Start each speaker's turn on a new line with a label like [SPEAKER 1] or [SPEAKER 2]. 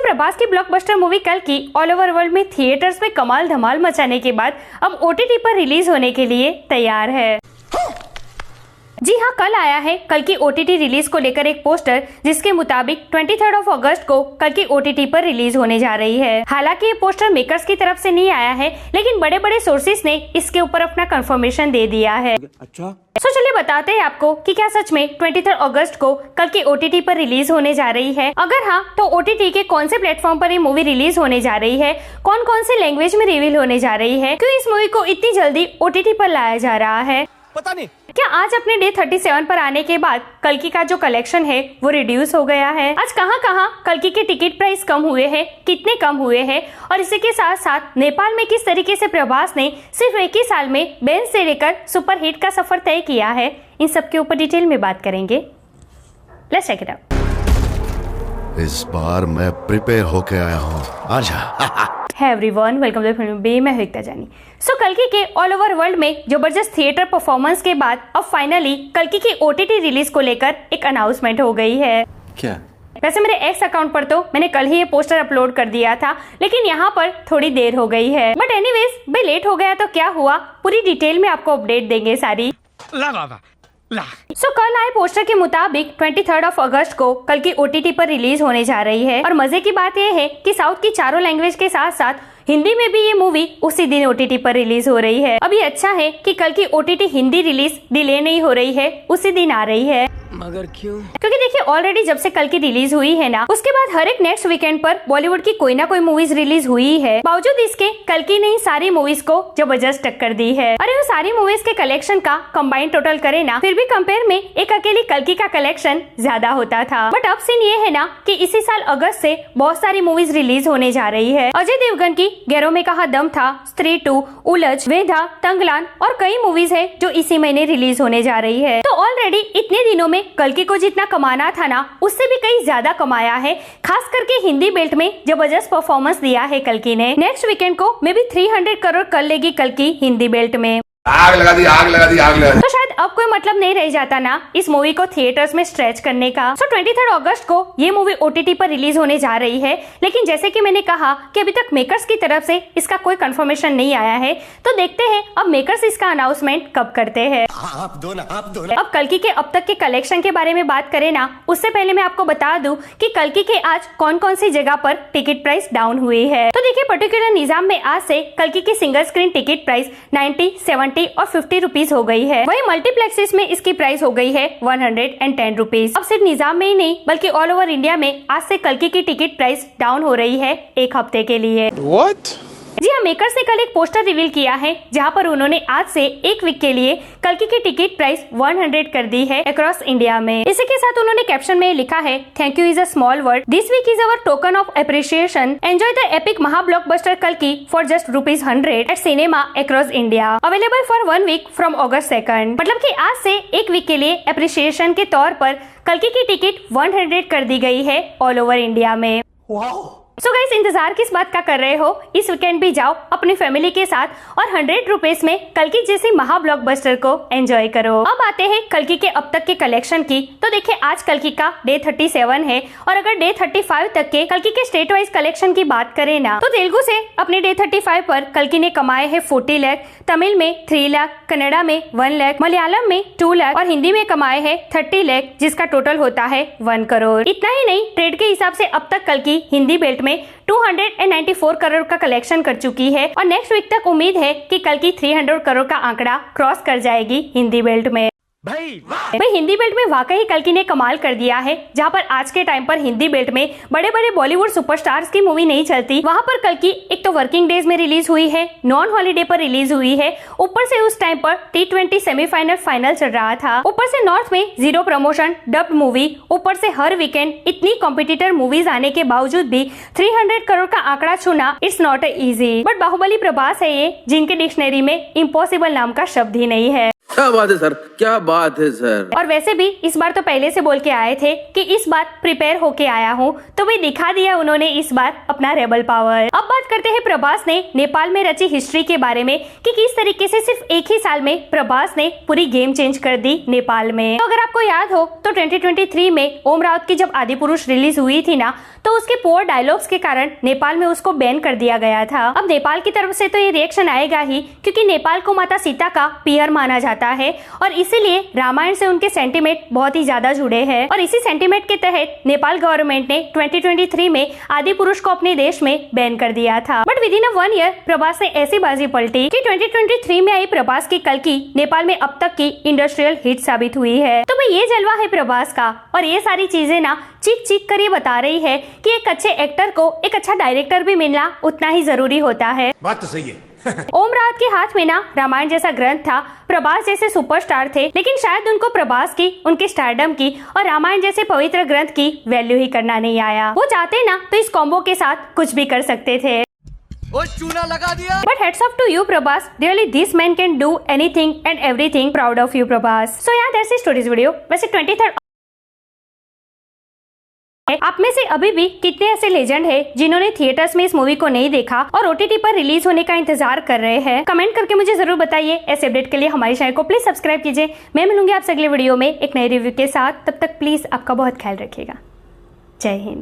[SPEAKER 1] प्रभास की blockbuster movie कल की ऑल ओवर वर्ल्ड में थिएटर्स में कमाल धमाल मचाने के बाद अब ओटीटी पर रिलीज होने के लिए तैयार है। जी हाँ, कल आया है कल की ओटीटी रिलीज को लेकर एक पोस्टर, जिसके मुताबिक 23 अगस्त को कल की ओटीटी पर रिलीज होने जा रही है। हालांकि ये पोस्टर मेकर्स की तरफ से नहीं आया है, लेकिन बड़े बड़े सोर्सेस ने इसके ऊपर अपना कंफर्मेशन दे दिया है।
[SPEAKER 2] अच्छा,
[SPEAKER 1] चलिए बताते हैं आपको कि क्या सच में 23 अगस्त को कल की ओटीटी पर रिलीज होने जा रही है। अगर हाँ, तो ओटीटी के कौन से प्लेटफॉर्म पर ये मूवी रिलीज होने जा रही है, कौन कौन से लैंग्वेज में रिवील होने जा रही है, क्यों इस मूवी को इतनी जल्दी ओटीटी पर लाया जा रहा है,
[SPEAKER 2] पता नहीं।
[SPEAKER 1] क्या आज अपने डे 37 पर आने के बाद कल्कि का जो कलेक्शन है वो रिड्यूस हो गया है, आज कहां कहां कल्कि के टिकट प्राइस कम हुए हैं, कितने कम हुए हैं, और इसी के साथ साथ नेपाल में किस तरीके से प्रभास ने सिर्फ एक ही साल में बेंच से लेकर सुपरहिट का सफर तय किया है, इन सब के ऊपर डिटेल में बात करेंगे। Let's check it out.
[SPEAKER 3] इस बार मैं प्रिपेयर होके आया हूँ। आजा।
[SPEAKER 1] Hey everyone, welcome to Film Bay, मैं एकता जानी। कल्कि के ऑल ओवर वर्ल्ड में जबरदस्त थिएटर परफॉर्मेंस के बाद अब फाइनली कल्कि की ओटीटी रिलीज को लेकर एक अनाउंसमेंट हो गई है।
[SPEAKER 2] क्या?
[SPEAKER 1] वैसे मेरे एक्स अकाउंट पर तो मैंने कल ही ये पोस्टर अपलोड कर दिया था, लेकिन यहाँ पर थोड़ी देर हो गई है। बट एनीवेज, भाई लेट हो गया तो क्या हुआ, पूरी डिटेल में आपको अपडेट देंगे सारी। कल आए पोस्टर के मुताबिक 23 अगस्त को कल की ओटीटी पर रिलीज होने जा रही है। और मजे की बात यह है कि साउथ की चारों लैंग्वेज के साथ साथ हिंदी में भी ये मूवी उसी दिन ओटीटी पर रिलीज हो रही है। अभी अच्छा है कि कल की ओटीटी हिंदी रिलीज डिले नहीं हो रही है, उसी दिन आ रही है।
[SPEAKER 2] मगर क्यों?
[SPEAKER 1] क्योंकि देखिए, ऑलरेडी जब से कल की रिलीज हुई है ना, उसके बाद हर एक नेक्स्ट वीकेंड पर बॉलीवुड की कोई ना कोई मूवीज रिलीज हुई है। बावजूद इसके कल की नहीं सारी मूवीज को जबरदस्त टक्कर दी है। और इन सारी मूवीज के कलेक्शन का कंबाइन टोटल करे ना, फिर भी कंपेयर में एक अकेली कल्कि का कलेक्शन ज्यादा होता था। बट अब सीन ये है ना कि इसी साल अगस्त से बहुत सारी मूवीज रिलीज होने जा रही है। अजय देवगन की गैरों में कहा दम था, स्त्री 2, उलझ, वेधा, तंगलान और कई मूवीज है जो इसी महीने रिलीज होने जा रही है। तो ऑलरेडी इतने दिनों में कल्कि को जितना कमाना था ना, उससे भी कहीं ज्यादा कमाया है। खास करके हिंदी बेल्ट में जबरदस्त परफॉर्मेंस दिया है कल्कि ने। नेक्स्ट वीकेंड को मे बी 300 करोड़ कर लेगी कल्कि हिंदी बेल्ट में।
[SPEAKER 2] आग लगा दी, आग लगा दी, आग लगा दी।
[SPEAKER 1] तो शायद अब कोई मतलब नहीं रह जाता ना इस मूवी को थिएटर्स में स्ट्रेच करने का। 23 अगस्त को ये मूवी ओटीटी पर रिलीज होने जा रही है, लेकिन जैसे कि मैंने कहा कि अभी तक मेकर्स की तरफ से इसका कोई कंफर्मेशन नहीं आया है। तो देखते हैं अब मेकर्स इसका अनाउंसमेंट कब करते हैं।
[SPEAKER 2] आप दो ना।
[SPEAKER 1] अब कल्कि के अब तक के कलेक्शन के बारे में बात करें ना, उससे पहले मैं आपको बता दूं कि कल्कि के आज कौन कौन सी जगह पर टिकट प्राइस डाउन हुई है। तो देखिए, पर्टिकुलर निजाम में आज से कल्कि की सिंगल स्क्रीन टिकट प्राइस 90, 70 और 50 रुपीज हो गई है। वही मल्टीप्लेक्सेस में इसकी प्राइस हो गई है 110 रुपीज। अब सिर्फ निजाम में ही नहीं बल्कि ऑल ओवर इंडिया में आज से कल्कि की टिकट प्राइस डाउन हो रही है एक हफ्ते के लिए।
[SPEAKER 2] What?
[SPEAKER 1] जी हाँ, मेकर्स ने कल एक पोस्टर रिवील किया है, जहाँ पर उन्होंने आज से एक वीक के लिए कल्कि की टिकट प्राइस 100 कर दी है अक्रॉस इंडिया में। इसी के साथ उन्होंने कैप्शन में लिखा है, thank you is a small word, this week is our token of appreciation, enjoy the epic महा ब्लॉकबस्टर कल्कि for just ₹100 at cinema across India, available for 1 week from August 2। मतलब कि आज से एक वीक के लिए अप्रिशिएशन के तौर पर कल्कि की टिकट 100 कर दी गई है ऑल ओवर इंडिया में। सो गाइस, इंतजार किस बात का कर रहे हो? इस वीकेंड भी जाओ अपनी फैमिली के साथ और 100 रुपीज में कल्कि जैसी महा ब्लॉकबस्टर को एंजॉय करो। अब आते हैं कल्कि के अब तक के कलेक्शन की। तो देखिए, आज कल्कि का डे 37 है, और अगर डे 35 तक के कल्कि के स्टेट वाइज कलेक्शन की बात करें ना, तो तेलुगु से अपने डे 35 पर कल्कि ने कमाए हैं 40 लाख, तमिल में 3 लाख, कन्नड़ा में 1 लाख, मलयालम में 2 लाख और हिंदी में कमाए हैं 30 लाख, जिसका टोटल होता है 1 करोड़। इतना ही नहीं, ट्रेड के हिसाब से अब तक कल्कि हिंदी बेल्ट में 294 करोड़ का कलेक्शन कर चुकी है, और नेक्स्ट वीक तक उम्मीद है कि कल्कि 300 करोड़ का आंकड़ा क्रॉस कर जाएगी हिंदी बेल्ट में। भाई हिंदी बेल्ट में वाकई कल्कि ने कमाल कर दिया है। जहाँ पर आज के टाइम पर हिंदी बेल्ट में बड़े बड़े बॉलीवुड सुपरस्टार्स की मूवी नहीं चलती, वहाँ पर कल्कि एक तो वर्किंग डेज में रिलीज हुई है, नॉन हॉलीडे पर रिलीज हुई है, ऊपर से उस टाइम पर T20 सेमीफाइनल फाइनल चल रहा था, ऊपर से नॉर्थ में 0 प्रमोशन डब्ड मूवी, ऊपर से हर वीकेंड इतनी कॉम्पिटिटर मूवीज आने के बावजूद भी 300 करोड़ का आंकड़ा छूना it's not easy. But Baahubali Prabhas है ये, जिनके डिक्शनरी में इम्पॉसिबल नाम का शब्द ही नहीं है।
[SPEAKER 4] क्या बात है सर, क्या बात है सर।
[SPEAKER 1] और वैसे भी इस बार तो पहले से बोल के आए थे कि इस बार प्रिपेयर होके आया हूँ, तो भी दिखा दिया उन्होंने इस बार अपना रेबल पावर। अब बात करते हैं प्रभास ने नेपाल में रची हिस्ट्री के बारे में कि किस तरीके से सिर्फ एक ही साल में प्रभास ने पूरी गेम चेंज कर दी नेपाल में। तो अगर आपको याद हो तो 2023 में ओम राउत की जब आदिपुरुष रिलीज हुई थी ना, तो उसके पुअर डायलॉग्स के कारण नेपाल में उसको बैन कर दिया गया था। अब नेपाल की तरफ से तो ये रिएक्शन आएगा ही, क्योंकि नेपाल को माता सीता का पियर माना जाता है और इसीलिए रामायण से उनके सेंटीमेंट बहुत ही ज्यादा जुड़े हैं। और इसी सेंटीमेंट के तहत नेपाल गवर्नमेंट ने 2023 में आदिपुरुष को अपने देश में बैन कर दिया था। But with in 1 year Prabhas ने ऐसी बाजी पलटी कि 2023 में आई प्रभास की कल्कि नेपाल में अब तक की इंडस्ट्रियल हिट साबित हुई है। तो भाई ये जलवा है प्रभास का, और ये सारी चीजें ना चीख चीख कर ये बता रही है कि एक अच्छे एक्टर को एक अच्छा डायरेक्टर भी मिलना उतना ही जरूरी होता है।
[SPEAKER 2] बात तो सही है।
[SPEAKER 1] ओम राउत के हाथ में ना रामायण जैसा ग्रंथ था, प्रभास जैसे सुपरस्टार थे, लेकिन शायद उनको प्रभास की, उनके स्टारडम की और रामायण जैसे पवित्र ग्रंथ की वैल्यू ही करना नहीं आया। वो चाहते ना तो इस कॉम्बो के साथ कुछ भी कर सकते थे।
[SPEAKER 2] ओ चूना लगा दिया।
[SPEAKER 1] But heads off to you, Prabhas. Really, this man can do anything and everything. Proud of you, Prabhas. So yeah, that's it today's video. वैसे 23rd आप में से अभी भी कितने ऐसे लेजेंड हैं जिन्होंने थिएटर्स में इस मूवी को नहीं देखा और OTT पर रिलीज होने का इंतजार कर रहे हैं? कमेंट करके मुझे जरूर बताइए। ऐसे अपडेट के लिए हमारे चैनल को प्लीज सब्सक्राइब कीजिए। मैं मिलूंगी आपसे अगले वीडियो में एक नए रिव्यू के साथ। तब तक प्लीज आपका बहुत ख्याल रखिएगा। जय हिंद।